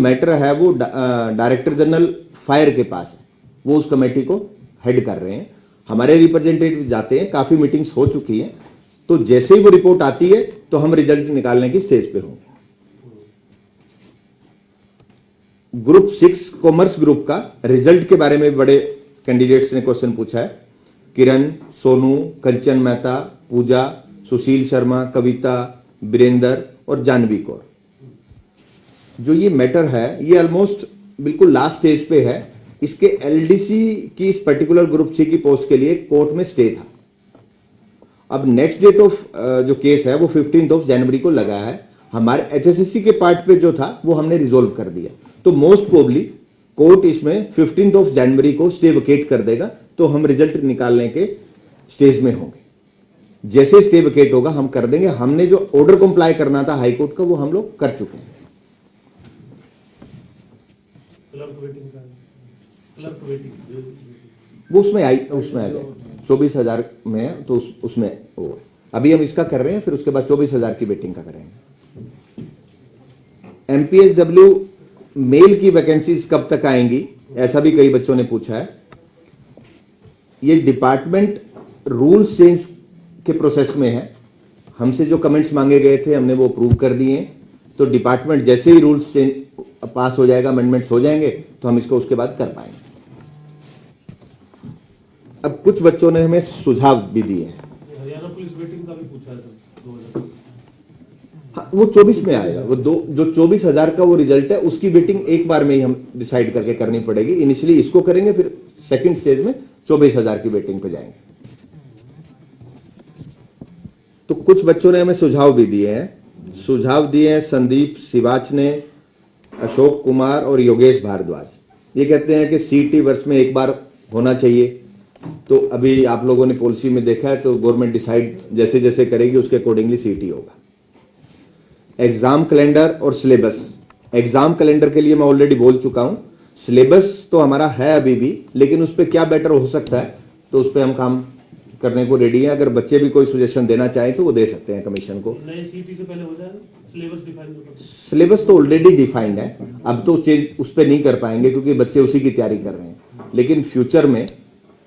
Matter है वो director general fire के पास है, वो उस कमेटी को हेड कर रहे हैं। हमारे रिप्रेजेंटेटिव जाते हैं, काफी मीटिंग्स हो चुकी हैं, तो जैसे ही वो रिपोर्ट आती है तो हम रिजल्ट निकालने की स्टेज पे होंगे। ग्रुप 6 कॉमर्स ग्रुप का रिजल्ट के बारे में बड़े कैंडिडेट्स ने क्वेश्चन पूछा है। किरण, सोनू, कंचन मेहता, पूजा, सुशील शर्मा, कविता, वीरेंद्र और जानवी कौर। जो ये मैटर है ये ऑलमोस्ट बिल्कुल लास्ट स्टेज पे है। इसके एलडीसी की इस पर्टिकुलर ग्रुप 6 की पोस्ट के लिए कोर्ट में स्टे था। अब नेक्स्ट डेट ऑफ जो केस है वो 15 जनवरी को लगा है। हमारे एचएसएससी के पार्ट पे जो था वो हमने रिजोल्व कर दिया, तो मोस्ट प्रोबेबली कोर्ट इसमें 15 जनवरी को स्टे वेकेट कर देगा, तो हम रिजल्ट निकालने के स्टेज में होंगे। जैसे स्टे वेकेट होगा हम कर देंगे। हमने जो ऑर्डर कंप्लाई करना था हाई कोर्ट का वो हम लोग कर चुके हैं। वो उसमें आ गए 24,000 में है, तो उसमें वो अभी हम इसका कर रहे हैं, फिर उसके बाद 24,000 की वेटिंग का करेंगे। एमपीएसडब्ल्यू मेल की वैकेंसीज कब तक आएंगी, ऐसा भी कई बच्चों ने पूछा है। ये डिपार्टमेंट रूल चेंज के प्रोसेस में है। हमसे जो कमेंट्स मांगे गए थे हमने वो अप्रूव कर दिए हैं, तो डिपार्टमेंट जैसे ही रूल्स चेंज पास हो जाएगा, अमेंडमेंट्स हो जाएंगे, तो हम इसको उसके बाद कर पाएंगे। अब कुछ बच्चों ने हमें सुझाव भी दिए हैं। हरियाणा पुलिस वेटिंग का भी पूछा था 2000। हाँ, वो 24 में आएगा। वो जो 24,000 का वो रिजल्ट है उसकी वेटिंग एक बार में ही हम डिसाइड करके करनी पड़ेगी। इनिशियली इसको करेंगे, फिर सेकंड स्टेज में 24,000 की वेटिंग पे जाएंगे। तो कुछ बच्चों ने हमें सुझाव भी दिए हैं। सुझाव दिए हैं संदीप सिवाच ने, अशोक कुमार और योगेश भारद्वाज। ये कहते हैं कि सीटी वर्ष में एक बार होना चाहिए। तो अभी आप लोगों ने पॉलिसी में देखा है, तो गवर्नमेंट डिसाइड जैसे जैसे करेगी उसके अकॉर्डिंगली सीटी होगा। एग्जाम कैलेंडर और सिलेबस। एग्जाम कैलेंडर के लिए मैं ऑलरेडी बोल चुका हूं। सिलेबस तो हमारा है अभी भी, लेकिन उस पर क्या बेटर हो सकता है तो उस पर हम काम करने को रेडी है। अगर बच्चे भी कोई सजेशन देना चाहें तो वो दे सकते हैं कमीशन को। नए सीटी से पहले हो जाएगा सिलेबस डिफाइन। सिलेबस तो ऑलरेडी डिफाइंड है, अब तो चेंज उस पर नहीं कर पाएंगे क्योंकि बच्चे उसी की तैयारी कर रहे हैं। लेकिन फ्यूचर में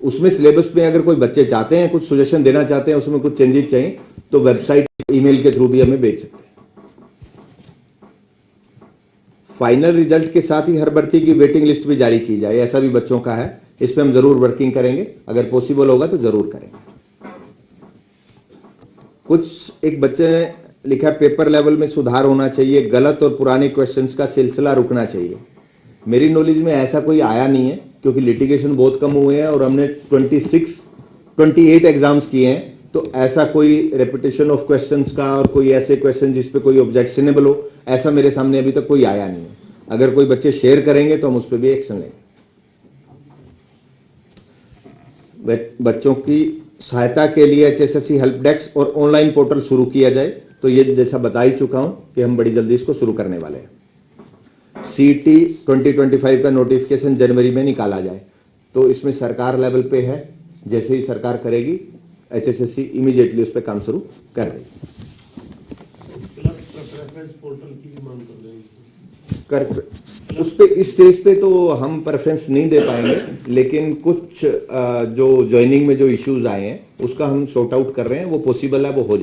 उसमें सिलेबस में अगर कोई बच्चे चाहते हैं, कुछ सजेशन देना चाहते हैं, उसमें कुछ चेंजेस चाहिए, तो वेबसाइट ईमेल के थ्रू भी हमें भेज सकते हैं। फाइनल रिजल्ट के साथ ही हर भर्ती की वेटिंग लिस्ट भी जारी की जाए, ऐसा भी बच्चों का है। इस पर हम जरूर वर्किंग करेंगे, अगर पॉसिबल होगा तो जरूर करेंगे। कुछ एक बच्चे ने लिखा पेपर लेवल में सुधार होना चाहिए, गलत और पुराने क्वेश्चंस का सिलसिला रुकना चाहिए। मेरी नॉलेज में ऐसा कोई आया नहीं है, क्योंकि लिटिगेशन बहुत कम हुए हैं और हमने 28 एग्जाम्स किए हैं, तो ऐसा कोई रेपिटेशन ऑफ क्वेश्चंस का और कोई ऐसे क्वेश्चन जिस पे कोई ऑब्जेक्शनेबल हो, ऐसा मेरे सामने अभी तक कोई आया नहीं है। अगर कोई बच्चे शेयर करेंगे तो हम उस पर भी एक्शन लेंगे। बच्चों की सहायता के लिए एचएसएससी हेल्प डेस्क और ऑनलाइन पोर्टल शुरू किया जाए, तो ये जैसा बता ही चुका हूं कि हम बड़ी जल्दी इसको शुरू करने वाले हैं। सीटी 2025 का नोटिफिकेशन जनवरी में निकाला जाए, तो इसमें सरकार लेवल पे है। जैसे ही सरकार करेगी एचएसएससी इमीडिएटली उस पर काम शुरू कर देगी। उस पे इस स्टेज पे तो हम प्रेफरेंस नहीं दे पाएंगे, लेकिन कुछ जो ज्वाइनिंग में जो इश्यूज आए हैं उसका हम सॉर्ट आउट कर रहे हैं। वो पॉसिबल है, वो हो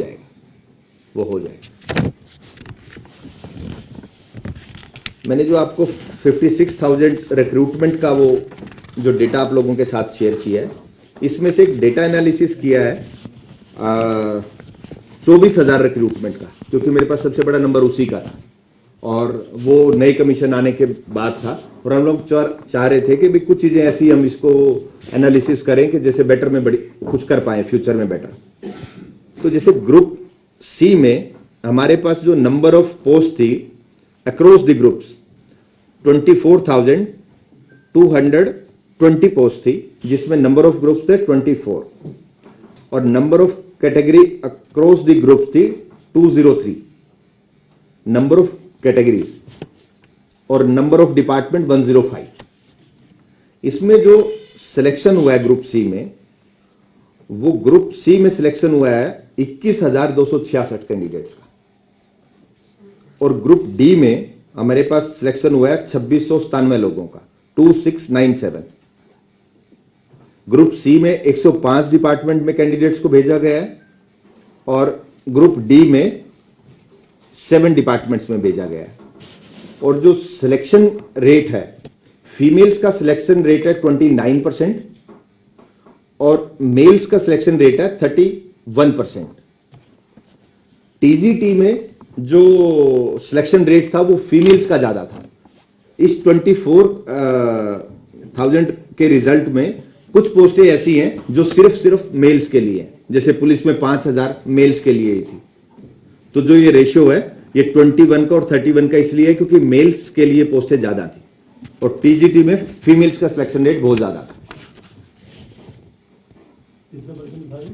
जाएगा। मैंने जो आपको 56,000 रिक्रूटमेंट का वो जो डेटा आप लोगों के साथ शेयर किया है, इसमें से एक डेटा एनालिसिस किया है 24,000 रिक्रूटमेंट का, क्योंकि मेरे पास सबसे बड़ा नंबर उसी का था और वो नई कमीशन आने के बाद था। और हम लोग चाह रहे थे कि भी कुछ चीज़ें ऐसी हम इसको एनालिसिस करें कि जैसे बेटर में बड़ी कुछ कर पाएँ फ्यूचर में बेटर। तो जैसे ग्रुप सी में हमारे पास जो नंबर ऑफ पोस्ट थी अक्रॉस द ग्रुप्स 24,220 पोस्ट थी, जिसमें नंबर ऑफ ग्रुप्स थे 24 और number of category across the groups थी 203 नंबर ऑफ कैटेगरीज और नंबर ऑफ डिपार्टमेंट 105। इसमें जो सिलेक्शन हुआ है ग्रुप सी में, वो ग्रुप सी में सिलेक्शन हुआ है 21,266 कैंडिडेट्स का और ग्रुप डी में हमारे पास सिलेक्शन हुआ है 2697 लोगों का, 2697। ग्रुप सी में 105 डिपार्टमेंट में कैंडिडेट्स को भेजा गया है और ग्रुप डी में 7 डिपार्टमेंट्स में भेजा गया है। और जो सिलेक्शन रेट है, फीमेल्स का सिलेक्शन रेट है 29% और मेल्स का सिलेक्शन रेट है 31%। टीजीटी में जो सिलेक्शन रेट था वो फीमेल्स का ज्यादा था। इस 24,000 के रिजल्ट में कुछ पोस्टें ऐसी हैं जो सिर्फ मेल्स के लिए हैं, जैसे पुलिस में 5,000 मेल्स के लिए ही थी। तो जो ये रेशियो है ये 21 का और 31 का इसलिए है क्योंकि मेल्स के लिए पोस्टें ज्यादा थी और टीजीटी में फीमेल्स का सिलेक्शन रेट बहुत ज्यादा था। कितना परसेंट था ये?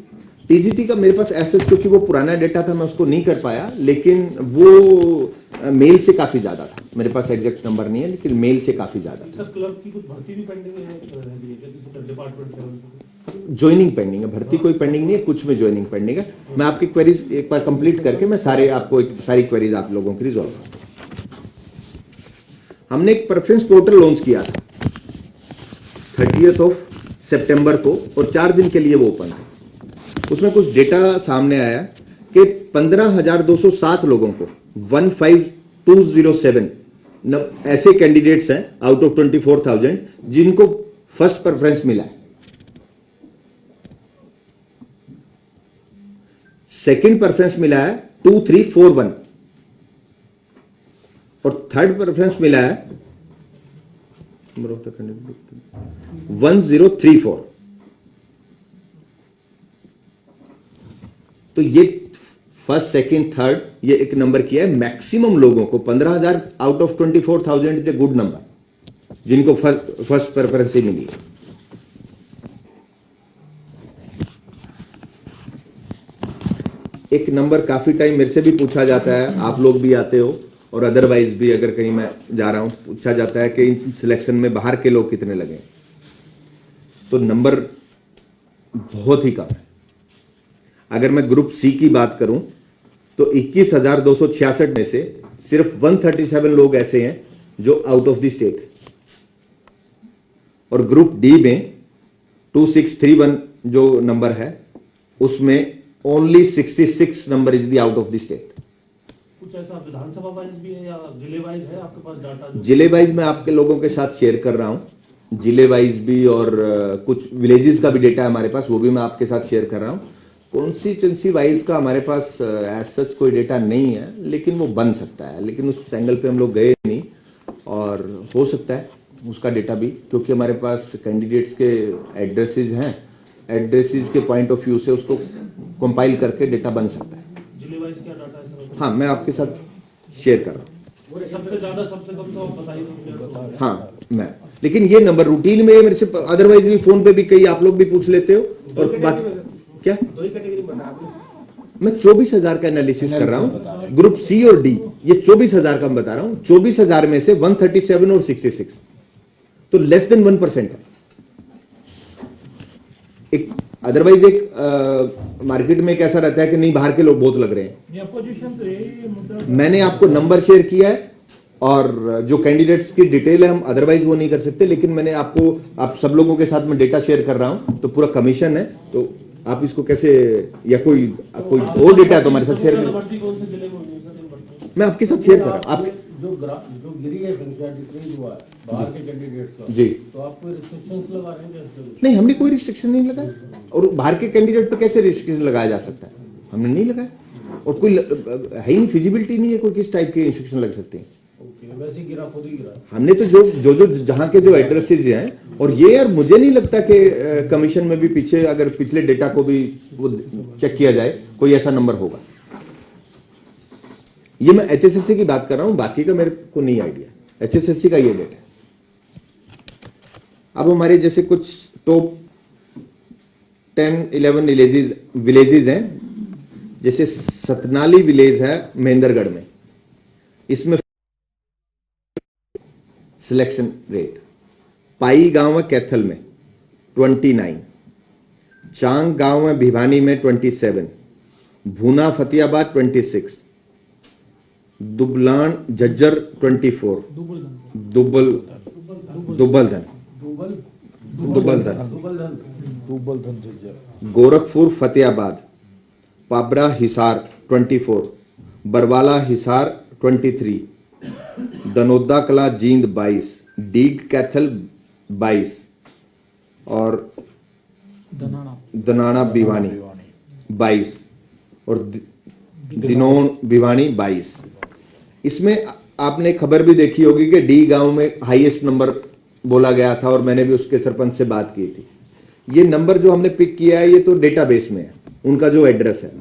टीजीटी का मेरे पास ऐसे, क्योंकि वो पुराना डेटा था मैं उसको नहीं कर पाया, लेकिन वो मेल से काफी ज्यादा था। मेरे पास एग्जैक्ट नंबर नहीं है लेकिन मेल से काफी ज्यादा था। सर क्लर्क की कुछ भर्ती भी पेंडिंग है किसी डिपार्टमेंट से? ज्वाइनिंग पेंडिंग है, भर्ती कोई पेंडिंग नहीं है, कुछ में ज्वाइनिंग पेंडिंग है। मैं आपकी क्वेरीज एक बार कंप्लीट करके मैं सारी क्वेरीज आप लोगों की रिजॉल्व करूंगा। हमने एक प्रेफरेंस पोर्टल लॉन्च किया था 30 सितंबर को और 4 दिन के लिए वो ओपन था। उसमें कुछ डेटा सामने आया कि 15,207 लोगों को 15,207 ऐसे कैंडिडेट्स हैं आउट ऑफ 24,000 जिनको फर्स्ट प्रेफरेंस मिला है। सेकंड प्रेफरेंस मिला है 2341 और थर्ड प्रेफरेंस मिला है 1034। तो ये फर्स्ट सेकंड थर्ड ये एक नंबर किया है। मैक्सिमम लोगों को 15,000 out of 24,000 is a good number जिनको फर्स्ट प्रेफरेंस ही मिली है। एक नंबर काफी टाइम मेरे से भी पूछा जाता है, आप लोग भी आते हो और अदरवाइज भी अगर कहीं मैं जा रहा हूं पूछा जाता है कि इन सिलेक्शन में बाहर के लोग कितने लगे। तो नंबर बहुत ही कम है। अगर मैं ग्रुप सी की बात करूं तो 21,266 में से सिर्फ 137 लोग ऐसे हैं जो आउट ऑफ द स्टेट है और ग्रुप डी में 2631 जो नंबर है उसमें only 66 number is the out of the state. कुछ ऐसा विधानसभा वाइज भी है या जिले वाइज है आपके पास डाटा? जिले वाइज मैं आपके लोगों के साथ शेयर कर रहा हूं, जिले वाइज भी और कुछ विलेजेस का भी डेटा है हमारे पास, वो भी मैं आपके साथ शेयर कर रहा हूं। कॉन्स्टिट्यूंसी वाइज का हमारे पास एज सच कोई डेटा नहीं है, लेकिन वो बन सकता है, लेकिन उस एंगल पे हम लोग गए नहीं और हो सकता है उसका डेटा भी, क्योंकि हमारे पास कैंडिडेट्स के एड्रेसेस हैं, एड्रेसेस के पॉइंट ऑफ व्यू से उसको कंपाइल करके डेटा बन सकता है। जिले वाइज क्या डाटा है सर? हाँ, मैं आपके साथ शेयर कर रहा हूँ। सबसे ज्यादा सबसे कम तो आप बताइए। हाँ मैं, लेकिन ये नंबर रूटीन में मेरे से अदरवाइज भी फोन पे भी कई आप लोग भी पूछ लेते हो और बात क्या दो ही कैटेगरी बता आपने? मैं 24,000 का एनालिसिस कर रहा हूँ ग्रुप सी और डी, ये 24,000 का मैं बता रहा हूँ। 24,000 में से 137 और 66 तो लेस देन 1% है। एक अदरवाइज एक मार्केट में कैसा रहता है कि नहीं बाहर के लोग बहुत लग रहे हैं। मैंने आपको नंबर शेयर किया है और जो कैंडिडेट्स की डिटेल है हम अदरवाइज वो नहीं कर सकते, लेकिन मैंने आपको आप सब लोगों के साथ में डेटा शेयर कर रहा हूं तो पूरा कमीशन है, तो आप इसको कैसे या कोई और डेटा है तो हमारे साथ शेयर करें। भर्ती कौन से जिले में हुई है सर इन भर्तियों? मैं आपके साथ शेयर कर रहा हूँ। आप जो गिरी है संख्या डिक्रीज हुआ है बाहर के कैंडिडेट्स का, जी तो आप कोई रिस्ट्रिक्शंस लगा रहे हैं क्या? नहीं, हमने कोई रिस्ट्रिक्शन नहीं लगाया और बाहर के कैंडिडेट पे कैसे रिस्ट्रिक्शन लगाया जा सकता है, हमने नहीं लगाया और कोई है ही नहीं, फिजिबिलिटी नहीं है कोई किस टाइप के रिस्ट्रिक्शन लग सकते हैं। ओके, वैसे ही गिरा, खुद ही गिरा। हमने तो जो जहां के जो एड्रेसेस हैं और ये यार मुझे नहीं लगता कि कमीशन में भी पीछे अगर पिछले डेटा को भी वो चेक किया जाए कोई ऐसा नंबर होगा। ये मैं एचएसएससी की बात कर रहा हूं, बाकी का मेरे को नहीं आइडिया। एचएसएससी का ये डेटा है। अब हमारे जैसे कुछ टॉप 10-11 विलेजेस हैं, जैसे सतनाली विलेज है महेंद्रगढ़ में, इसमें सिलेक्शन रेट, पाई गांव है कैथल में 29, चांग गांव है भिवानी में 27, भूना फतेहाबाद 26, दुबलान झज्जर 24, दुबल दुबलधन दुबलधन, दुबलधन झज्जर, गोरखपुर फतेहाबाद, पाबरा हिसार 24, बरवाला हिसार 23, दनोदा कला जींद 22, डीग कैथल 22 और दनाना भिवानी 22 और दिनोन भिवानी 22। इसमें आपने खबर भी देखी होगी कि डी गांव में हाईएस्ट नंबर बोला गया था और मैंने भी उसके सरपंच से बात की थी। ये नंबर जो हमने पिक किया है ये तो डेटाबेस में है, उनका जो एड्रेस है,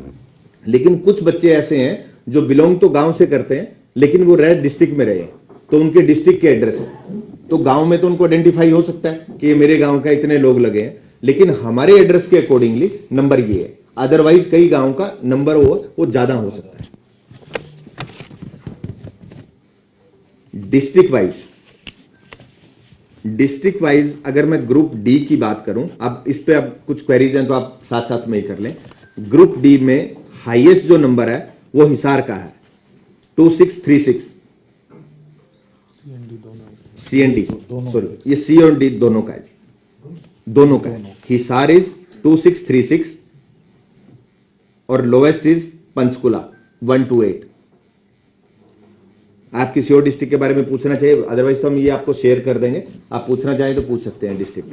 लेकिन कुछ बच्चे ऐसे हैं जो बिलोंग तो गांव से करते हैं लेकिन वो रह डिस्ट्रिक्ट में रहे हैं, तो उनके डिस्ट्रिक्ट के एड्रेस है, तो गांव में तो उनको आइडेंटिफाई हो सकता है कि ये मेरे गांव का इतने लोग लगे हैं, लेकिन हमारे एड्रेस के अकॉर्डिंगली नंबर ये है। अदरवाइज कई गांव का नंबर वो ज्यादा हो सकता है। डिस्ट्रिक्ट वाइज अगर मैं ग्रुप डी की बात करूं, अब इस पे अब कुछ क्वेरीज हैं तो आप साथ साथ में ही कर लें। ग्रुप डी में हाईएस्ट जो नंबर है वो हिसार का है 2636, सी एंड डी सॉरी, ये सी और डी दोनों का है जी, दोनों का है। हिसार इज 2636 और लोवेस्ट इज पंचकुला 128। आप किसी और डिस्ट्रिक्ट के बारे में पूछना चाहिए, अदरवाइज तो हम ये आपको शेयर कर देंगे, आप पूछना चाहें तो पूछ सकते हैं डिस्ट्रिक्ट।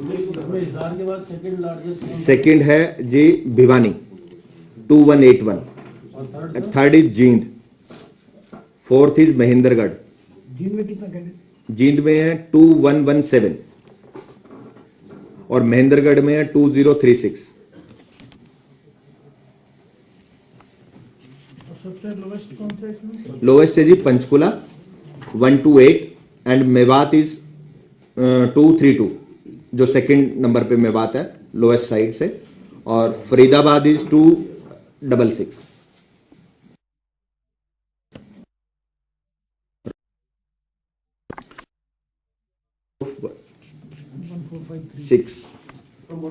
हिसार के बाद सेकंड लार्जेस्ट, सेकंड है जी Bhiwani 2181, third is Jind, fourth is Mahendragarh, Jind में कितना कैंडिडेट? जींद में है 2117 और महेंद्रगढ़ में है 2036। लोवेस्ट है जी पंचकुला 128 एंड मेवात इज 232, जो सेकंड नंबर पे मेवात है लोवेस्ट साइड से, और Faridabad is 266।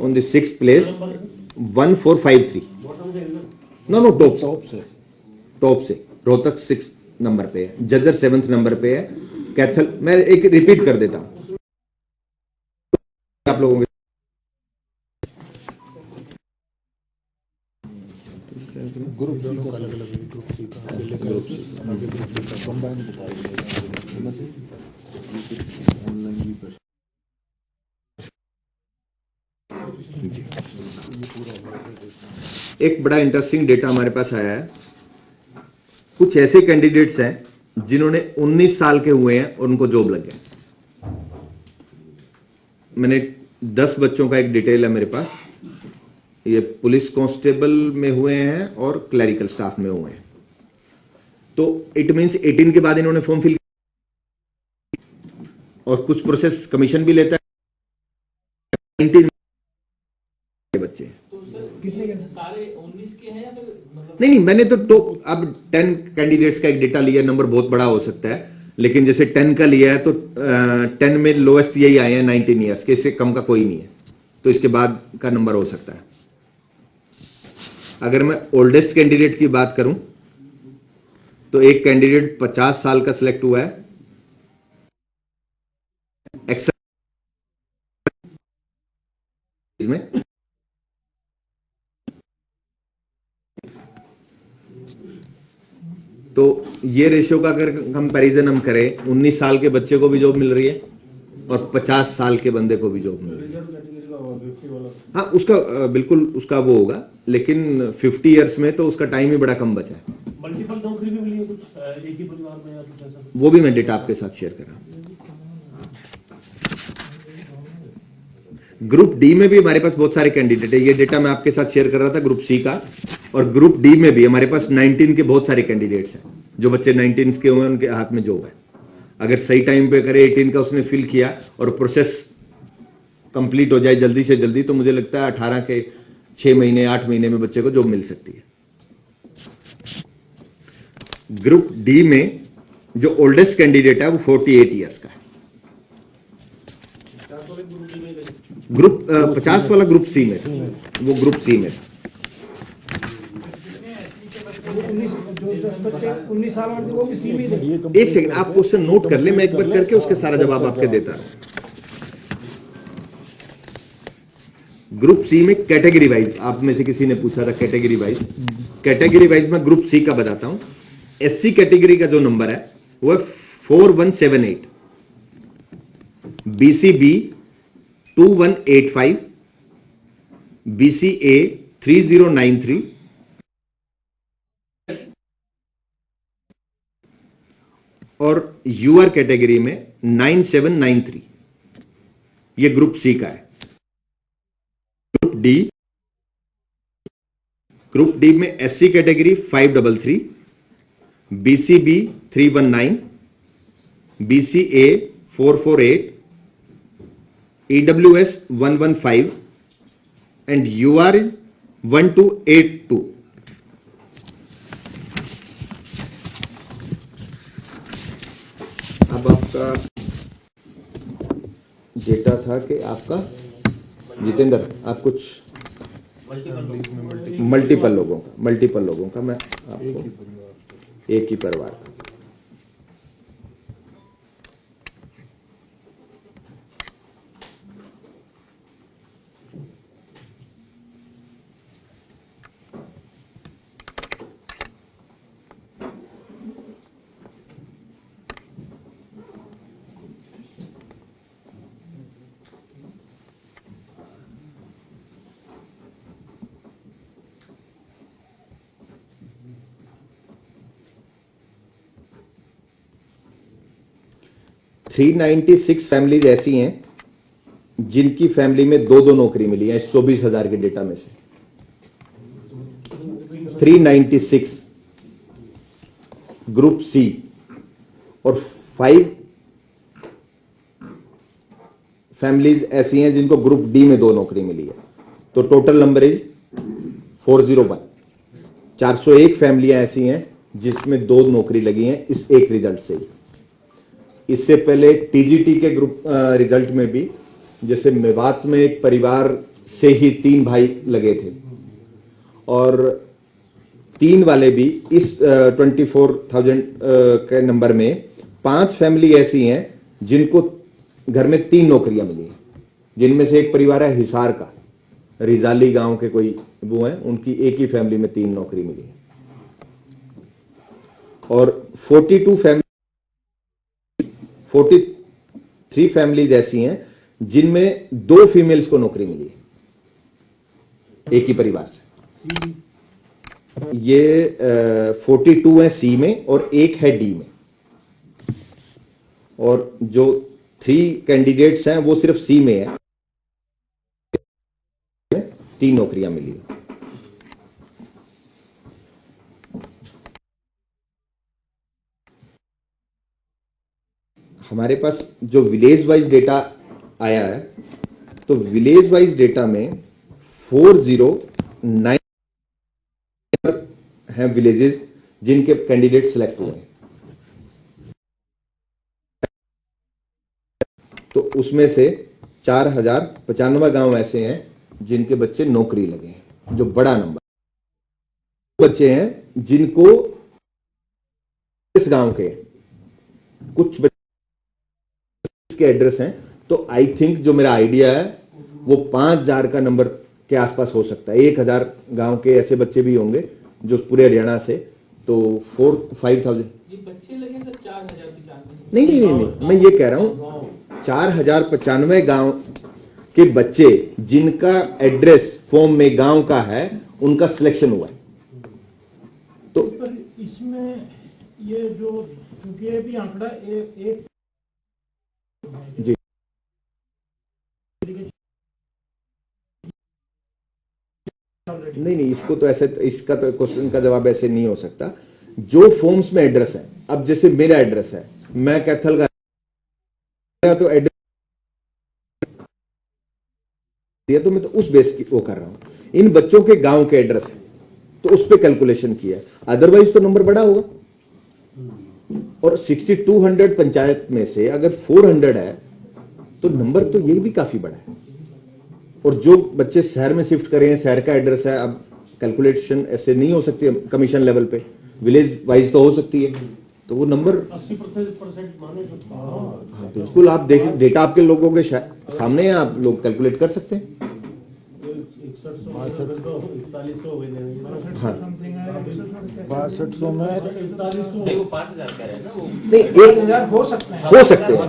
On the sixth place 1453, no top से रोहतक 6 नंबर पे है, जज्जर 7th नंबर पे है, कैथल मैं एक रिपीट कर देता हूं आप लोगों के, ग्रुप सी का ग्रुप सी कंबाइन बताइए ऑनलाइन भी एक बड़ा इंटरेस्टिंग डेटा हमारे पास आया है। कुछ ऐसे कैंडिडेट्स हैं जिन्होंने 19 साल के हुए हैं और उनको जॉब लग गया। मैंने 10 बच्चों का एक डिटेल है मेरे पास, ये पुलिस कांस्टेबल में हुए हैं और क्लरिकल स्टाफ में हुए हैं, तो इट मींस 18 के बाद इन्होंने फॉर्म फिल और कुछ प्रोसेस कमीशन भी लेता है। 19 बच्चे कितने के सारे 19 के हैं या फिर मतलब नहीं, मैंने तो अब 10 कैंडिडेट्स का एक डेटा लिया, नंबर बहुत बड़ा हो सकता है, लेकिन जैसे 10 का लिया है तो 10 में लोएस्ट यही आए हैं 19 ईयर्स के, इससे कम का कोई नहीं है, तो इसके बाद का नंबर हो सकता है। अगर मैं ओल्डेस्ट कैंडिडेट की बात करूं तो एक कैंडिडेट 50 साल का सिलेक्ट हुआ है, में तो ये रेशियो का अगर कंपैरिजन हम करें, 19 साल के बच्चे को भी जॉब मिल रही है और 50 साल के बंदे को भी जॉब मिल रही है। रिजर्व कैटेगरी का होगा 50 वाला, हाँ उसका बिल्कुल उसका वो होगा, लेकिन 50 इयर्स में तो उसका टाइम ही बड़ा कम बचा है। मल्टीपल नौकरी भी मिली है कुछ एक ही परिवार में या कुछ ऐसा? वो भी मैं डेटा आपके साथ शेयर कर रहा हूं। ग्रुप डी में भी हमारे पास बहुत सारे कैंडिडेट है, ये डेटा मैं आपके साथ शेयर कर रहा था ग्रुप सी का, और ग्रुप डी में भी हमारे पास 19 के बहुत सारे कैंडिडेट्स हैं, जो बच्चे 19 के हुए उनके हाथ में जॉब है। अगर सही टाइम पे करे, 18 का उसने फिल किया और प्रोसेस कंप्लीट हो जाए जल्दी से जल्दी, तो मुझे लगता है 18 के 6 महीने 8 महीने में बच्चे को जॉब मिल सकती है। ग्रुप डी में जो ओल्डेस्ट कैंडिडेट है वो 48 ईयर्स का है। ग्रुप 50 वाला ग्रुप सी में, वो ग्रुप सी में जो 10 बच्चे 19 साल वाले थे वो भी सी में थे। एक सेकंड, आप क्वेश्चन नोट कर ले, मैं एक बार करके उसके सारा जवाब आपके देता हूं। ग्रुप सी में कैटेगरी वाइज, आप में से किसी ने पूछा था कैटेगरी वाइज, कैटेगरी वाइज में ग्रुप सी का बताता हूं। एससी कैटेगरी का जो नंबर है वो है 4178, बीसीबी 2185, बीसीए 3093, और यूआर कैटेगरी में 9793। ये ग्रुप सी का है। ग्रुप डी में SC category 533, BCB 319, BCA 448, EWS 115 and UR is 1282। अब आपका डेटा था कि आपका जितेंद्र, आप कुछ मल्टीपल लोगों का मैं आपको एक ही परिवार का। थ्री 396 फैमिलीज ऐसी हैं जिनकी फैमिली में दो दो नौकरी मिली है इस 24,000 के डेटा में से। 396 ग्रुप सी, और 5 फैमिलीज ऐसी हैं जिनको ग्रुप डी में 2 नौकरी मिली है। तो टोटल नंबर इज 401। 401 फैमिलियां ऐसी हैं जिसमें 2 नौकरी लगी हैं इस एक रिजल्ट से ही। इससे पहले टीजीटी के ग्रुप रिजल्ट में भी, जैसे मेवात में एक परिवार से ही 3 भाई लगे थे, और 3 वाले भी इस 24,000 के नंबर में 5 फैमिली ऐसी हैं जिनको घर में 3 नौकरियां मिली हैं, जिनमें से एक परिवार है हिसार का, रिजाली गांव के कोई वो हैं, उनकी एक ही फैमिली में 3 नौकरी मिली है। और 43 फैमिलीज ऐसी हैं जिनमें 2 फीमेल्स को नौकरी मिली है एक ही परिवार से। ये 42 है सी में और 1 है डी में, और जो 3 कैंडिडेट्स हैं वो सिर्फ सी में है, 3 नौकरियां मिली है। हमारे पास जो विलेज वाइज डेटा आया है, तो विलेज वाइज डेटा में 409 हैं विलेजेस जिनके कैंडिडेट सिलेक्ट हुए हैं। तो उसमें से 4095 गांव ऐसे हैं जिनके बच्चे नौकरी लगे हैं, जो बड़ा नंबर। बच्चे हैं जिनको इस गांव के कुछ के एड्रेस हैं, तो आई थिंक जो मेरा आइडिया है वो 5000 का नंबर के आसपास हो सकता है। 1000 गांव के ऐसे बच्चे भी होंगे जो पूरे हरियाणा से, तो 4-5,000। ये बच्चे लगे सर 4095? नहीं, मैं ये कह रहा हूं 4095 गांव के बच्चे जिनका एड्रेस फॉर्म में गांव का है, उनका सिलेक्शन हुआ है। तो पर इसमें ये जो, क्योंकि ये भी आंकड़ा एक जी नहीं, इसको तो ऐसे, इसका तो क्वेश्चन का जवाब ऐसे नहीं हो सकता। जो फॉर्म्स में एड्रेस है, अब जैसे मेरा एड्रेस है, मैं कैथल का, तो एड्रेस दिया, तो मैं तो उस बेस की वो कर रहा हूं। इन बच्चों के गांव के एड्रेस है तो उस पे कैलकुलेशन किया, अदरवाइज तो नंबर बड़ा होगा। और 6200 पंचायत में से अगर 400 है तो नंबर तो ये भी काफी बड़ा है। और जो बच्चे शहर में शिफ्ट कर रहे हैं, शहर का एड्रेस है, अब कैलकुलेशन ऐसे नहीं हो सकती कमीशन लेवल पे, विलेज वाइज तो हो सकती है, तो वो नंबर 80% माने तो हाँ बिल्कुल, आप देख डेटा आपके लोगों के सामने है, आप लोग कैलकुलेट कर सकते हैं। 62 तो 4100 हो गए हाँ समथिंग है 6200 में 4100 नहीं वो 5000 का है ना वो नहीं, एक 1000 हो सकते हैं, हो सकते हैं,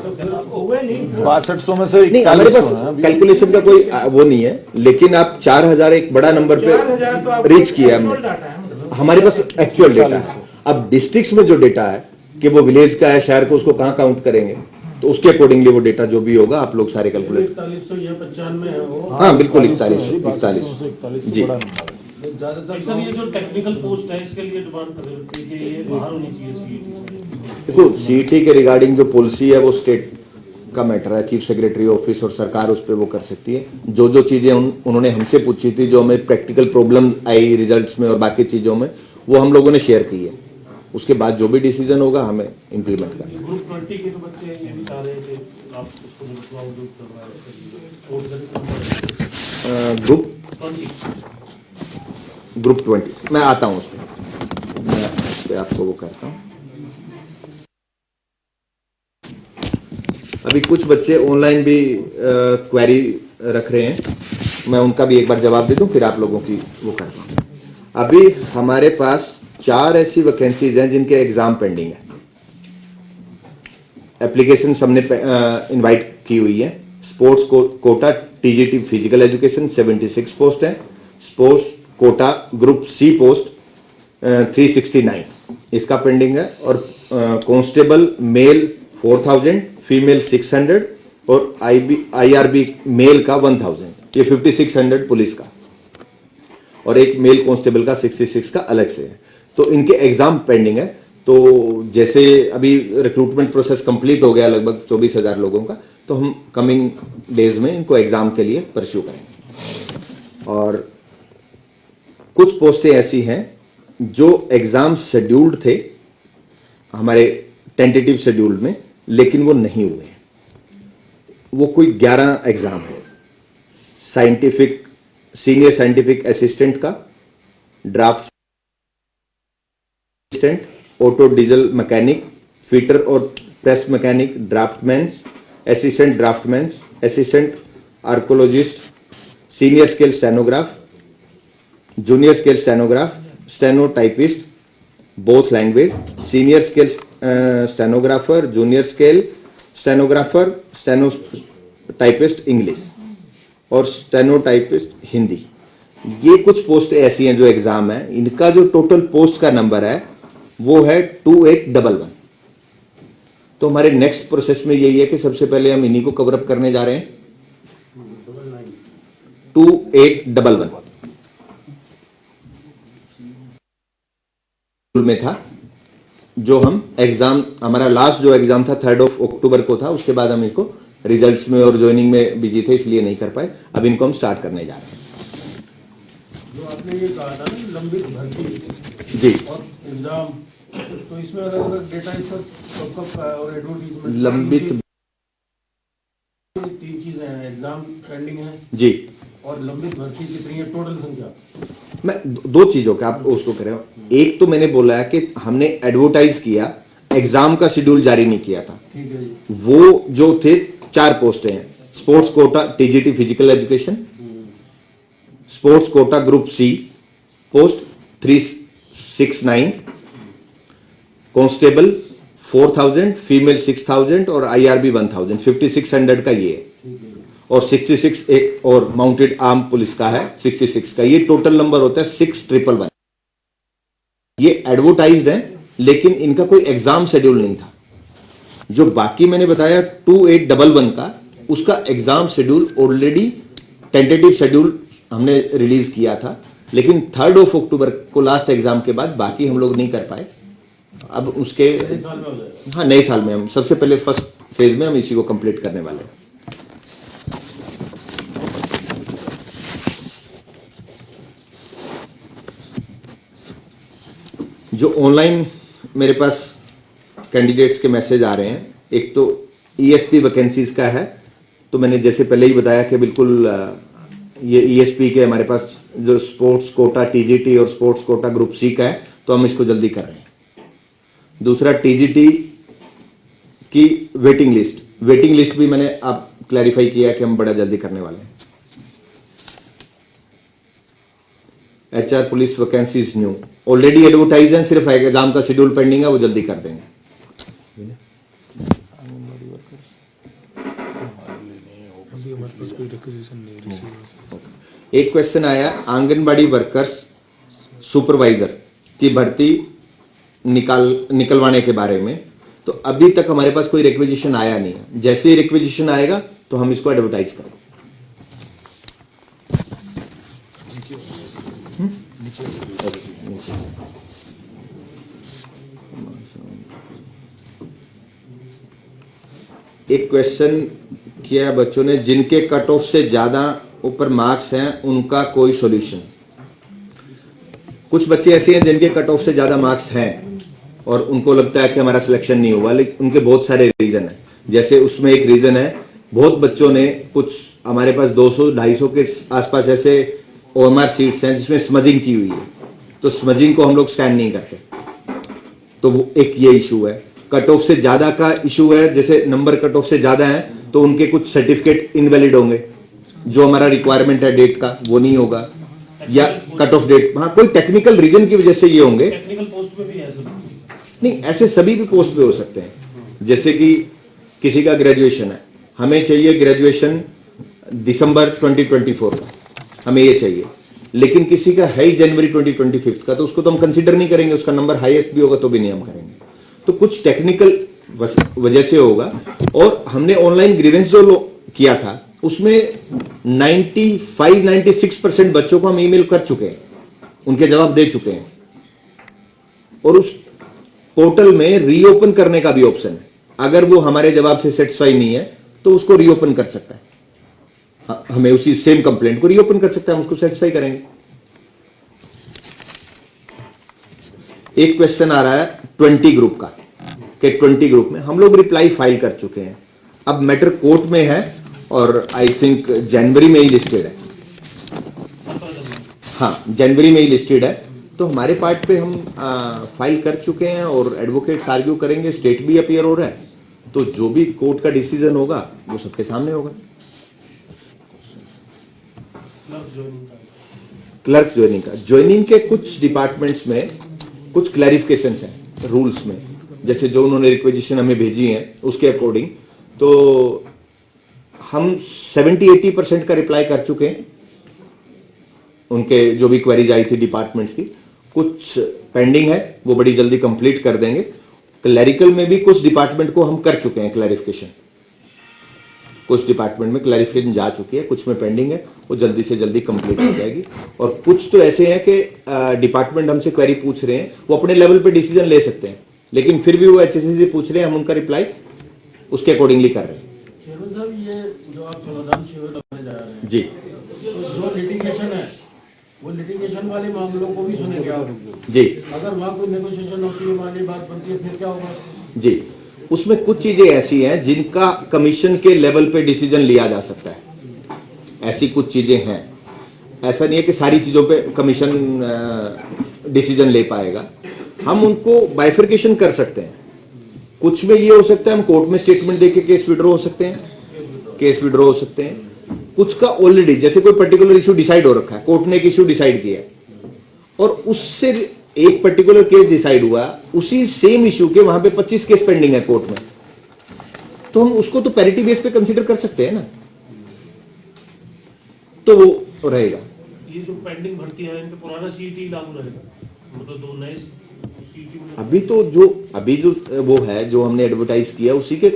हुए नहीं 6200 में से नहीं हमारे पास कैलकुलेशन का कोई वो नहीं है, लेकिन आप 4000 एक बड़ा नंबर 4000 तो पे आपको रीच किया actual हमने, डाटा है मतलब। हमारे पास एक्चुअल डेटा है। अब डिस्ट्रिक्ट्स में जो डेटा है कि वो विलेज का है, शहर को, उसको कहाँ काउंट करेंगे, तो उसके अकॉर्डिंगली वो डेटा जो भी होगा आप लोग सारे कैलकुलेट। 4100 या 95 है वो हाँ बिल्कुल 41 जी। ज्यादातर सर ये जो टेक्निकल पोस्ट है इसके लिए डिमांड कर रहे थे कि ये बाहर होनी चाहिए सीईटी। देखो सीईटी के रिगार्डिंग जो पॉलिसी है वो स्टेट का मैटर है, चीफ सेक्रेटरी ऑफिस और सरकार उस पर वो कर सकती है। जो जो चीज़ें उन्होंने हमसे पूछी थी, जो हमें प्रैक्टिकल प्रॉब्लम आई रिजल्ट्स में और बाकी चीज़ों में, वो हम लोगों ने शेयर की है। उसके बाद जो भी डिसीजन होगा हमें इम्प्लीमेंट करना है। ग्रुप 20 के जो बच्चे हैं ये भी चाह रहे हैं कि आप उसको निकलवाओ जो कर रहा है कोर्ट का ग्रुप 20 ग्रुप 20 मैं आता हूँ उसमें, मैं उस पर आपको वो करता हूँ। अभी कुछ बच्चे ऑनलाइन भी क्वेरी रख रहे हैं, मैं उनका भी एक बार जवाब दे दूं, फिर आप लोगों की वो करता हूँ। अभी हमारे पास 4 ऐसी वैकेंसीज हैं जिनके एग्जाम पेंडिंग है। एप्लीकेशन हमने इनवाइट की हुई है। Sports quota TGT physical education 76 post है। Sports quota group C post 369 इसका पेंडिंग है। और कांस्टेबल मेल 4000, फीमेल 600 और IRB मेल का 1000, ये 5600 पुलिस का, और एक मेल कांस्टेबल का 66 का अलग से है। तो इनके एग्जाम पेंडिंग है। तो जैसे अभी रिक्रूटमेंट प्रोसेस कंप्लीट हो गया लगभग 24,000 लोगों का, तो हम कमिंग डेज में इनको एग्जाम के लिए परस्यू करेंगे। और कुछ पोस्टें ऐसी हैं जो एग्जाम शेड्यूल्ड थे हमारे टेंटेटिव शेड्यूल में, लेकिन वो नहीं हुए। वो कोई 11 एग्जाम है। साइंटिफिक सीनियर साइंटिफिक असिस्टेंट का, draft assistant, auto diesel mechanic, fitter और press mechanic, draftman, assistant draftman, assistant archaeologist, senior scale stenograph, junior scale stenograph, steno typist both language, senior scale stenographer, junior scale stenographer, steno typist English और steno typist Hindi. ये कुछ post ऐसी हैं जो exam है। इनका जो टोटल पोस्ट का नंबर है वो है 2811। तो हमारे नेक्स्ट प्रोसेस में यही है कि सबसे पहले हम इन्हीं को कवर अप करने जा रहे हैं। 2811 में था जो हम एग्जाम, हमारा लास्ट जो एग्जाम था 3 अक्टूबर को था। उसके बाद हम इसको रिजल्ट्स में और ज्वाइनिंग में बिजी थे, इसलिए नहीं कर पाए। अब इनको हम स्टार्ट करने जा रहे हैं। जो आपने ये कहा था ना लंबित भर्ती जी, और एग्जाम, तो इसमें अलग अलग डेटा इस वक्त कब का है और एडवर्टीजमेंट लंबित 3 चीजें हैं, एग्जाम पेंडिंग है जी, और लंबित भर्ती कितनी है टोटल संख्या। मैं दो चीजों का आप उसको कह रहे हो। एक तो मैंने बोला है कि हमने एडवर्टाइज किया, एग्जाम का शेड्यूल जारी नहीं किया था। ठीक है जी। वो जो थे 4 पोस्टें हैं। Sports quota TGT physical education, sports quota group C post 369, constable 4000, female 6000 और IRB 1000, 5600 का ये है। और 66 एक और माउंटेड आर्म पुलिस का है 66 का। ये टोटल नंबर होता है 6111। ये एडवर्टाइज्ड है, लेकिन इनका कोई एग्जाम शेड्यूल नहीं था। जो बाकी मैंने बताया 2811 का, उसका exam schedule already tentative schedule हमने रिलीज किया था, लेकिन 3 अक्टूबर को लास्ट एग्जाम के बाद बाकी हम लोग नहीं कर पाए। अब उसके नए साल में हो जाएगा। हाँ, नए साल में हम सबसे पहले फर्स्ट फेज में हम इसी को कंप्लीट करने वाले हैं। जो ऑनलाइन मेरे पास कैंडिडेट्स के मैसेज आ रहे हैं, एक तो ESP वैकेंसीज का है। तो मैंने जैसे पहले ही बताया कि बिल्कुल ये ESP के हमारे पास जो स्पोर्ट्स कोटा TGT और स्पोर्ट्स कोटा ग्रुप सी का है, तो हम इसको जल्दी कर रहे हैं। दूसरा टीजीटी की वेटिंग लिस्ट भी मैंने आप क्लैरिफाई किया कि हम बड़ा जल्दी करने वाले हैं। HR police vacancies new already advertise हैं, सिर्फ एग्जाम का शेड्यूल पेंडिंग है, वो जल्दी कर देंगे। एक क्वेश्चन आया आंगनबाड़ी वर्कर्स सुपरवाइजर की भर्ती निकलवाने के बारे में। तो अभी तक हमारे पास कोई रिक्वेजिशन आया नहीं है, जैसे ही रिक्वेजिशन आएगा तो हम इसको एडवर्टाइज करेंगे। एक क्वेश्चन किया बच्चों ने, जिनके कट ऑफ से ज्यादा ऊपर मार्क्स हैं उनका कोई सॉल्यूशन। कुछ बच्चे ऐसे हैं जिनके कट ऑफ से ज्यादा मार्क्स हैं और उनको लगता है कि हमारा सिलेक्शन नहीं हुआ, लेकिन उनके बहुत सारे रीजन है। जैसे उसमें एक रीजन है, बहुत बच्चों ने, कुछ हमारे पास 200-250 के आसपास ऐसे OMR सीट्स हैं जिसमें स्मजिंग की हुई है, तो स्मजिंग को हम लोग स्कैन नहीं करते, तो वो एक ये इशू है। कट ऑफ से ज्यादा का इशू है, जैसे नंबर कट ऑफ से ज्यादा है तो उनके कुछ सर्टिफिकेट इनवैलिड होंगे, जो हमारा रिक्वायरमेंट है डेट का वो नहीं होगा, या कट ऑफ डेट, हाँ कोई टेक्निकल रीजन की वजह से ये होंगे। टेक्निकल पोस्ट पे भी है सब? नहीं, ऐसे सभी भी पोस्ट पे हो सकते हैं। जैसे कि किसी का ग्रेजुएशन है, हमें चाहिए ग्रेजुएशन दिसंबर 2024 का, हमें ये चाहिए, लेकिन किसी का है ही जनवरी 2025 का, तो उसको तो हम कंसिडर नहीं करेंगे, उसका नंबर हाईएस्ट भी होगा तो भी नहीं हम करेंगे। तो कुछ टेक्निकल वजह से होगा। और हमने ऑनलाइन ग्रीवेंस जो किया था उसमें 95-96% बच्चों को हम ईमेल कर चुके हैं, उनके जवाब दे चुके हैं, और उस पोर्टल में रीओपन करने का भी ऑप्शन है। अगर वो हमारे जवाब से सेटिस्फाई नहीं है तो उसको रीओपन कर सकता है, हमें उसी सेम कंप्लेंट को रीओपन कर सकता है, हम उसको सेटिस्फाई करेंगे। एक क्वेश्चन आ रहा है 20 ग्रुप का, कि 20 ग्रुप में हम लोग रिप्लाई फाइल कर चुके हैं, अब मैटर कोर्ट में है और आई थिंक जनवरी में ही लिस्टेड है। हाँ, जनवरी में ही लिस्टेड है, तो हमारे पार्ट पे हम फाइल कर चुके हैं और एडवोकेट्स आर्ग्यू करेंगे, स्टेट भी अपीयर हो रहा है, तो जो भी कोर्ट का डिसीजन होगा वो सबके सामने होगा। क्लर्क ज्वाइनिंग के कुछ डिपार्टमेंट्स में कुछ क्लैरिफिकेशंस हैं रूल्स में, जैसे जो उन्होंने रिक्वेजिशन हमें भेजी है उसके अकॉर्डिंग, तो हम 70-80% का रिप्लाई कर चुके हैं उनके जो भी क्वेरीज आई थी डिपार्टमेंट्स की। कुछ पेंडिंग है, वो बड़ी जल्दी कंप्लीट कर देंगे। क्लैरिकल में भी कुछ डिपार्टमेंट को हम कर चुके हैं क्लैरिफिकेशन, कुछ डिपार्टमेंट में क्लैरिफिकेशन जा चुकी है, कुछ में पेंडिंग है, वो जल्दी से जल्दी कंप्लीट हो जाएगी। और कुछ तो ऐसे हैं कि डिपार्टमेंट हमसे क्वेरी पूछ रहे हैं, वो अपने लेवल पे डिसीजन ले सकते हैं, लेकिन फिर भी वो HSC से पूछ रहे हैं, हम उनका रिप्लाई उसके अकॉर्डिंगली कर रहे हैं। चेयरमैन साहब, ये जो आप समाधान शिविर लगाने जा रहे हैं जी, तो जो लिटिगेशन है वो लिटिगेशन वाले मामलों को भी सुनेंगे आप जी। अगर वहाँ कोई नेगोशिएशन होती है, वाली बात बनती है, फिर क्या होगा? जी, उसमें कुछ चीजें ऐसी हैं जिनका कमीशन के लेवल पे डिसीजन लिया जा सकता है, ऐसी कुछ चीजें हैं। ऐसा नहीं है कि सारी चीजों पे कमीशन डिसीजन ले पाएगा, हम उनको बाइफर्केशन कर सकते हैं। कुछ में ये हो सकता है हम कोर्ट में स्टेटमेंट देके केस विड्रॉ हो सकते हैं, कुछ का ऑलरेडी जैसे कोई पर्टिकुलर इशू डिसाइड हो रखा है, कोर्ट ने एक इशू डिसाइड किया है और उससे एक पर्टिकुलर केस डिसाइड हुआ, उसी सेम इशू के वहां पे 25 केस पेंडिंग है कोर्ट में, तो हम उसको तो पैरिटी बेस पे कंसीडर कर सकते हैं ना, तो वो रहेगा। ये जो पेंडिंग भर्ती है, इन पे पुराना CET लागू रहेगा, मतलब दो नए CET में अभी जो वो है जो हमने एडवर्टाइज किया उसी के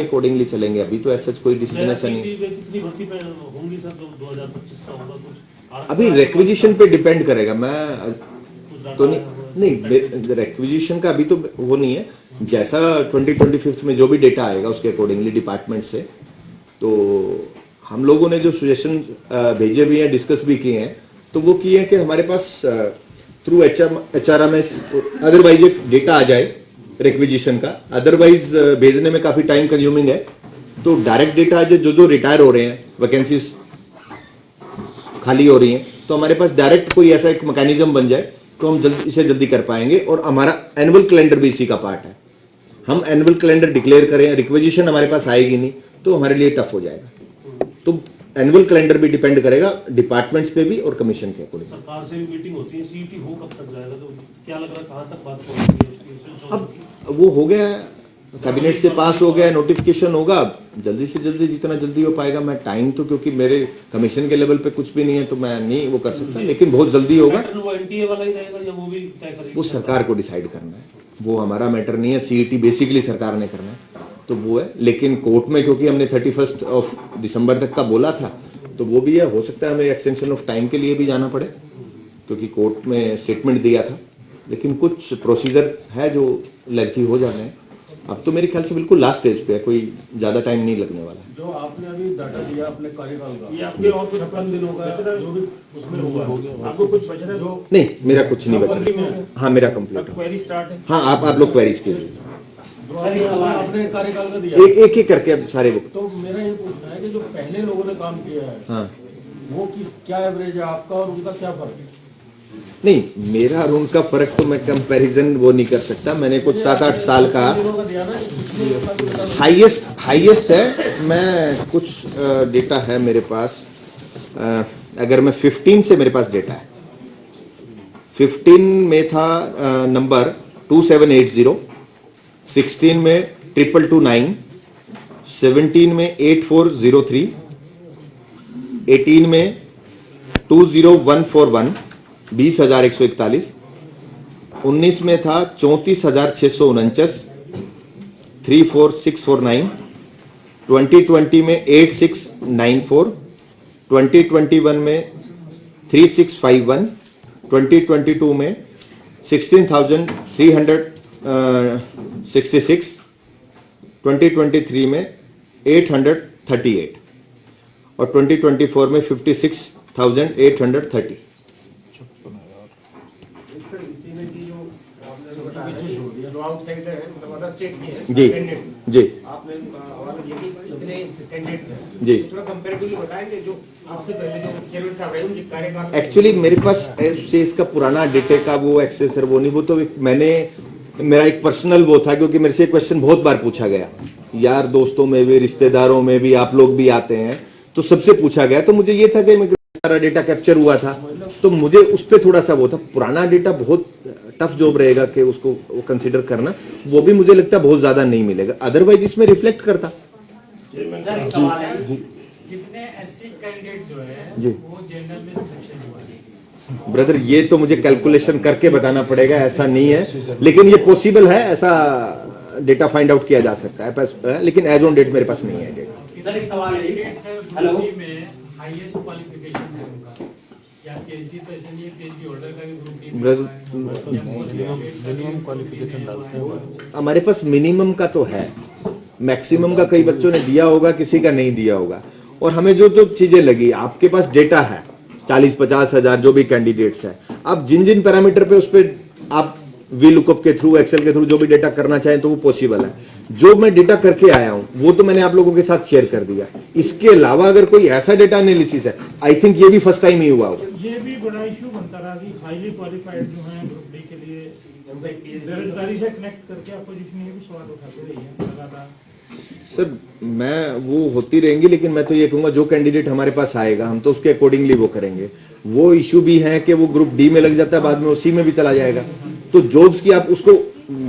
अकॉर्डिंगली चलेंगे, अभी तो ऐसा कोई डिसीजन ऐसा नहीं। कितनी भर्ती पे होंगी सर जो 2025 का होगा? कुछ अभी रिक्विजिशन पे डिपेंड करेगा, मैं कुछ तो नहीं रिक्विजिशन का अभी तो वो नहीं है, जैसा 2025 में जो भी डेटा आएगा उसके अकॉर्डिंगली डिपार्टमेंट से। तो हम लोगों ने जो सजेशन भेजे भी हैं, डिस्कस भी किए हैं, तो वो किए हैं कि हमारे पास थ्रू HRMS अदरवाइज एक डेटा आ जाए रिक्विजिशन का, अदरवाइज भेजने में काफी टाइम कंज्यूमिंग है, तो डायरेक्ट डेटा आ जाए, जो रिटायर हो रहे हैं, वैकेंसीज खाली हो रही हैं, तो हमारे पास डायरेक्ट कोई ऐसा एक मैकेनिज्म बन जाए तो हम जल्दी इसे जल्दी कर पाएंगे। और हमारा एनुअल कैलेंडर भी इसी का पार्ट है। हम एनुअल कैलेंडर डिक्लेयर करें, रिक्वेजिशन हमारे पास आएगी नहीं तो हमारे लिए टफ हो जाएगा। तो एनुअल कैलेंडर भी डिपेंड करेगा डिपार्टमेंट्स पे भी और कमीशन के अकॉर्डिंग। सरकार से भी मीटिंग होती है, सीईटी हो कब तक जाएगा, तो क्या लग रहा है कहाँ तक बात पहुंचेगी उसकी? अब वो हो गया, कैबिनेट से पास हो गया, नोटिफिकेशन होगा, जल्दी से जल्दी जितना जल्दी हो पाएगा। मैं टाइम तो क्योंकि मेरे कमीशन के लेवल पे कुछ भी नहीं है तो मैं नहीं वो कर सकता, लेकिन बहुत जल्दी होगा। वो एनटीए वाला ही रहेगा या वो भी तय करेगी? वो सरकार को डिसाइड करना है, वो हमारा मैटर नहीं है। सीईटी बेसिकली सरकार ने करना है तो वो है। लेकिन कोर्ट में क्योंकि हमने 31 दिसंबर तक का बोला था तो वो भी है, हो सकता है हमें एक्सटेंशन ऑफ टाइम के लिए भी जाना पड़े क्योंकि कोर्ट में स्टेटमेंट दिया था। लेकिन कुछ प्रोसीजर है जो लेंथी हो जाने हैं। अब तो मेरे ख्याल से बिल्कुल लास्ट स्टेज पे है, कोई ज़्यादा टाइम नहीं लगने वाला है। जो आपने अभी डाटा दिया अपने कार्यकाल का, ये आपके और कुछ 56 दिनों का जो भी उसमें हुआ, आपको कुछ बच रहा है? जो नहीं, मेरा कुछ नहीं बचा। हाँ, मेरा कंप्लीट है। क्वेरी स्टार्ट है। हाँ, आप लोग क्वेरीज कीजिए, जो आपने अपने कार्यकाल का दिया, एक एक करके अब सारे बुक। तो मेरा ये पूछना है कि जो पहले लोगों ने काम किया है हाँ, वो क्या एवरेज है आपका और उनका क्या फर्क है? नहीं, मेरा और उनका फर्क तो मैं कंपैरिजन वो नहीं कर सकता। मैंने कुछ 7-8 साल का दिनों का दिया ना, इसमें हाईएस्ट है। मैं कुछ डेटा है मेरे पास। अगर मैं 15 से मेरे पास डेटा है, 15 में था नंबर 2780, 16 में 2229, 17 में 8403, 18 में 20141, 20,141, 19 में था 34,649, 34649, 2020 में 8694, 2021 में 3651, 2022 में 16,366, 2023 में 838 और 2024 में 56,830। जो आउटसाइडर है, मतलब अदर स्टेट के हैं, जी कैंडिडेट्स, जी आपने आवाज ये कि कितने कैंडिडेट्स हैं, जी। थोड़ा कंपैरेटिवली बताएं कि जो आपसे पहले जो चेयरमैन साहब रहे उनके कार्यकाल। एक्चुअली मेरे पास से इसका पुराना डेटे का वो एक्सेस है, वो नहीं, वो तो मैंने मेरा एक पर्सनल वो था क्योंकि मेरे से क्वेश्चन बहुत बार पूछा गया, यार दोस्तों में भी, रिश्तेदारों में भी, आप लोग भी आते हैं तो सबसे पूछा गया। तो मुझे ये था कि सारा डेटा कैप्चर हुआ था तो मुझे उस पर थोड़ा सा वो था। पुराना डेटा बहुत टफ जॉब रहेगा कि उसको कंसीडर करना, वो भी मुझे लगता है बहुत ज्यादा नहीं मिलेगा, अदरवाइज इसमें रिफ्लेक्ट करता। कितने एससी कैंडिडेट जो है जी। वो जनरल में सिलेक्शन हुआ है? ब्रदर ये तो मुझे कैलकुलेशन करके बताना पड़ेगा, ऐसा नहीं है, लेकिन ये पॉसिबल है, ऐसा डेटा फाइंड आउट किया जा सकता है, लेकिन एज ऑन डेट मेरे पास नहीं है डेटा। सर एक सवाल है, हेलो में हाईएस्ट क्वालिफिकेशन है उनका या पीएचडी, तो इसलिए पीएचडी होल्डर का भी ग्रुप डी मिनिमम क्वालिफिकेशन डालते हैं। हमारे पास मिनिमम का तो है, मैक्सिमम का कई बच्चों ने दिया होगा, किसी का नहीं दिया होगा। और हमें जो जो चीजें लगी, आपके पास डेटा है 40-50 हजार जो भी कैंडिडेट्स है, आप जिन जिन पैरामीटर पे उस पर आप वी लुकअप के थ्रू, एक्सेल के थ्रू जो भी डेटा करना चाहें तो वो पॉसिबल है। जो मैं डेटा करके आया हूं वो तो मैंने आप लोगों के साथ शेयर कर दिया। इसके अलावा अगर कोई ऐसा डेटा एनालिसिस है, आई थिंक ये भी फर्स्ट टाइम ही हुआ होगा। ये भी बड़ा इशू बनता रहा कि हाईली क्वालिफाइड जो हैं ग्रुप डी के लिए बेरोजगारी से कनेक्ट करके अपोजिशन ये भी सवाल उठाते रही है लगातार। सर मैं वो होती रहेंगी, लेकिन मैं तो ये कहूंगा जो कैंडिडेट हमारे पास आएगा हम तो उसके अकॉर्डिंगली वो करेंगे। वो इशू भी है कि वो ग्रुप डी में लग जाता है, बाद में उसी में भी चला जाएगा। तो जॉब्स की आप उसको,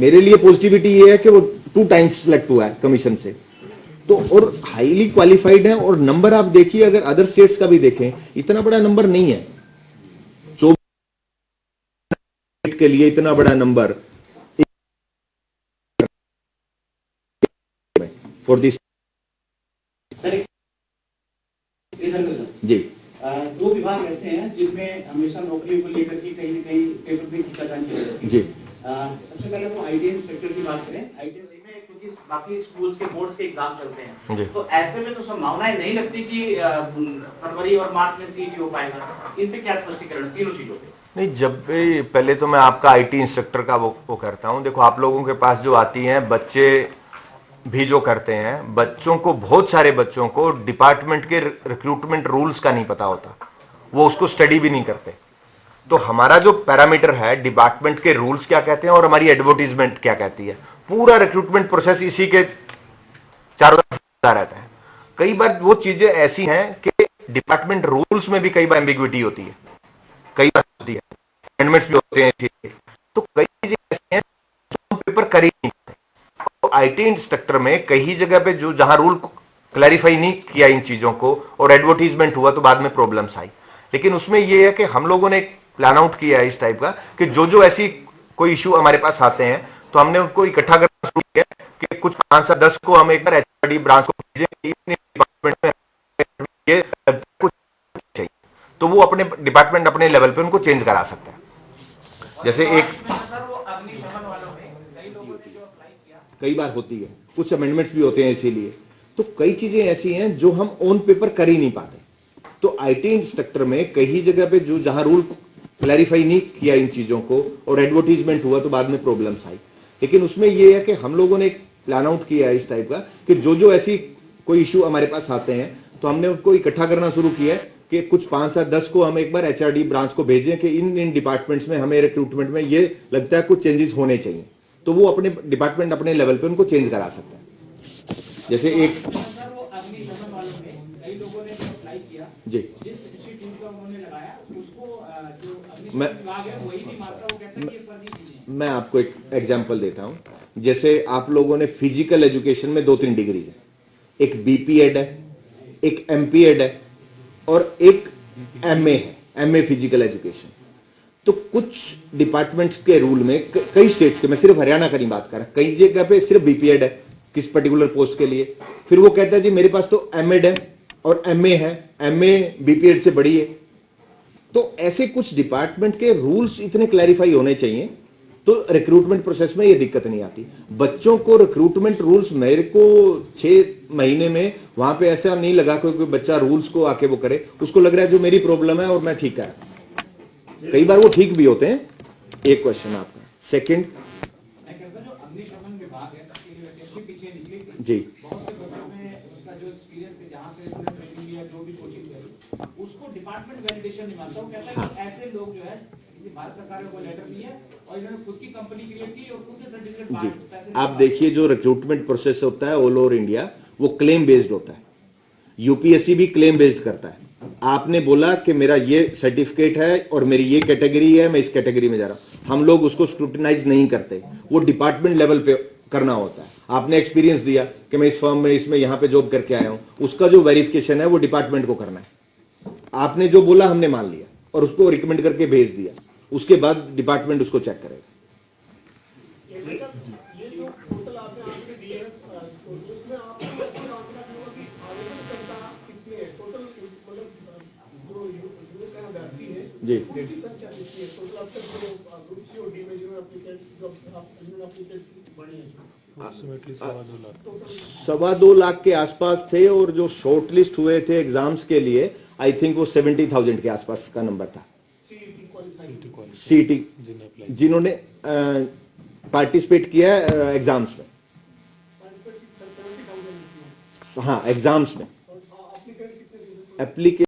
मेरे लिए पॉजिटिविटी ये है कि वो 2 टाइम्स सिलेक्ट हुआ है कमीशन से, तो और हाईली क्वालिफाइड है। और नंबर आप देखिए, अगर अदर स्टेट्स का भी देखें, इतना बड़ा नंबर नहीं है। 24 के लिए इतना बड़ा नंबर फॉर दिस। जी, दो विभाग ऐसे हैं जिसमें हमेशा नौकरियों को लेकर के कहीं न कहीं पेपर पे खींचातानी हो जाती है। जी। सबसे पहले तो आईटी इंस्पेक्टर की बात करें, आईटी में क्योंकि बाकी स्कूल्स के बोर्ड्स के एग्जाम चलते हैं, तो ऐसे में तो संभावनाएं नहीं लगती कि फरवरी और मार्च में सीईटी हो पाएगा। इन पे क्या स्पष्टीकरण तीनों चीजों पे? नहीं, जब भी पहले तो मैं आपका आईटी इंस्ट्रक्टर का वो करता हूं। देखो, आप लोगों के पास जो आती हैं, बच्चे भी जो करते हैं, बच्चों को, बहुत सारे बच्चों को डिपार्टमेंट के रिक्रूटमेंट रूल्स का नहीं पता होता। वो उसको स्टडी भी नहीं करते। तो हमारा जो पैरामीटर है, डिपार्टमेंट के रूल्स क्या कहते हैं और हमारी एडवर्टीजमेंट क्या कहती है, पूरा रिक्रूटमेंट प्रोसेस इसी के चारों तरफ रहता है। कई बार वो चीजें ऐसी हैं कि डिपार्टमेंट रूल्स में भी कई बार एम्बिग्विटी होती है, कई बार होती है, अमेंडमेंट्स भी होते हैं इसीलिए। तो कई चीजें ऐसी हैं जो हम पेपर कर ही नहीं पाते। तो आईटी इंस्ट्रक्टर में कई जगह पे जो जहां रूल क्लैरिफाई नहीं किया इन चीजों को और एडवर्टीजमेंट हुआ तो बाद में प्रॉब्लम्स आई। लेकिन उसमें यह है कि हम लोगों ने एक प्लान आउट किया है इस टाइप का कि जो जो ऐसी कोई इशू हमारे पास आते हैं तो हमने उनको इकट्ठा करना शुरू किया कि कुछ 5 से 10 को हम एक बार एचआरडी ब्रांच को भेजें, डिपार्टमेंट में ये कुछ चाहिए तो वो अपने डिपार्टमेंट अपने लेवल पे उनको चेंज करा सकता है। जैसे एक सर वो अग्निशमन वालों में कई लोगों ने जो अप्लाई किया, कई बार होती है, कुछ अमेंडमेंट्स भी होते हैं इसीलिए। तो कई चीजें ऐसी हैं जो हम ऑन पेपर कर ही नहीं पाते। तो आईटी इंस्ट्रक्टर में कई जगह पे जो जहां रूल क्लैरिफाई नहीं किया इन चीजों को और एडवर्टीजमेंट हुआ तो बाद में प्रॉब्लम्स आई। लेकिन उसमें यह है कि हम लोगों ने एक प्लान आउट किया है इस टाइप का कि जो जो ऐसी कोई इशू हमारे पास आते हैं तो हमने उनको इकट्ठा करना शुरू किया है कि कुछ 5 से 10 को हम एक बार एचआरडी ब्रांच को भेजें कि इन डिपार्टमेंट्स में हमें रिक्रूटमेंट में ये लगता है कुछ चेंजेस होने चाहिए, तो वो अपने डिपार्टमेंट अपने लेवल पे उनको चेंज करा सकता है। जैसे एक सर वो अग्निशमन वालों में कई लोगों ने जो अप्लाई किया, जी जिस इंस्टीट्यूट का उन्होंने लगाया उसको जो अग्निशमन मैं- विभाग है वही नहीं मानता, वो कहता है कि ये फर्जी चीजें हैं। मैं आपको एक एग्जांपल देता हूं। जैसे आप लोगों ने फिजिकल एजुकेशन में 2-3 डिग्रीज है, एक बीपीएड है, एक एमपीएड है और एक एमए है, एमए फिजिकल एजुकेशन। तो कुछ डिपार्टमेंट्स के रूल में कई स्टेट्स के, मैं सिर्फ हरियाणा का नहीं बात कर रहा, कई जगह पे सिर्फ बीपीएड है किस पर्टिकुलर पोस्ट के लिए। फिर वो कहता है जी मेरे पास तो एमएड है और एमए है, एमए बीपीएड से बड़ी है। तो ऐसे कुछ डिपार्टमेंट के रूल्स इतने क्लैरिफाई होने चाहिए तो रिक्रूटमेंट प्रोसेस में ये दिक्कत नहीं आती। बच्चों को रिक्रूटमेंट रूल्स, मेरे को 6 महीने में वहां पे ऐसा नहीं लगा कोई बच्चा रूल्स को आके वो करे, उसको लग रहा है जो मेरी प्रॉब्लम है और मैं ठीक कर, कई बार वो ठीक भी होते हैं। एक क्वेश्चन आपका। सेकंड मैं कहता हूं जो अग्निशमन विभाग है उसकी वैकेंसी पीछे निकली थी, जी बहुत से बच्चों में उसका जो एक्सपीरियंस है, जहाँ से उन्होंने ट्रेनिंग लिया, जो भी कोचिंग करी, उसको डिपार्टमेंट वैलिडेशन नहीं मानता। वो कहता है कि ऐसे लोग जो है किसी भारत सरकार का कोई लेटर नहीं है और इन्होंने खुद की कंपनी क्रिएट की और खुद के सर्टिफिकेट जी पैसे आप देखिए जो रिक्रूटमेंट प्रोसेस होता है ऑल ओवर इंडिया वो क्लेम बेस्ड होता है। यूपीएससी भी क्लेम बेस्ड करता है। आपने बोला कि मेरा ये सर्टिफिकेट है और मेरी ये कैटेगरी है, मैं इस कैटेगरी में जा रहा हूं, हम लोग उसको स्क्रूटिनाइज नहीं करते, वो डिपार्टमेंट लेवल पे करना होता है। आपने एक्सपीरियंस दिया कि मैं इस फर्म में इसमें यहां पे जॉब करके आया हूं, उसका जो वेरिफिकेशन है वो डिपार्टमेंट को करना है। आपने जो बोला हमने मान लिया और उसको रिकमेंड करके भेज दिया, उसके बाद डिपार्टमेंट उसको चेक करेगा। ये जो टोटल आपने आंकड़े दिए हैं, उसमें आपको ऐसे आंकड़ा दिया होगा कि आवेदन करता कितने हैं टोटल, मतलब जो युवक का विद्यार्थी है जी उनकी संख्या कितनी है टोटल अब तक जो ग्रुप सी और डी में जो एप्लीकेंट जो एप्लीकेंट बने हैं? अप्रोक्सीमेटली 2.25 लाख। 2.25 लाख के आसपास थे और जो शॉर्टलिस्ट हुए थे एग्जाम्स के लिए आई थिंक वो 70,000 के आसपास का नंबर था। सीईटी क्वालिफाइड सीटी जिन्हें अप्लाई जिन्होंने पार्टिसिपेट किया है एग्जाम्स में, 70,000 हाँ एग्जाम्स में और एप्लीकेंट कितने एप्लीकेशन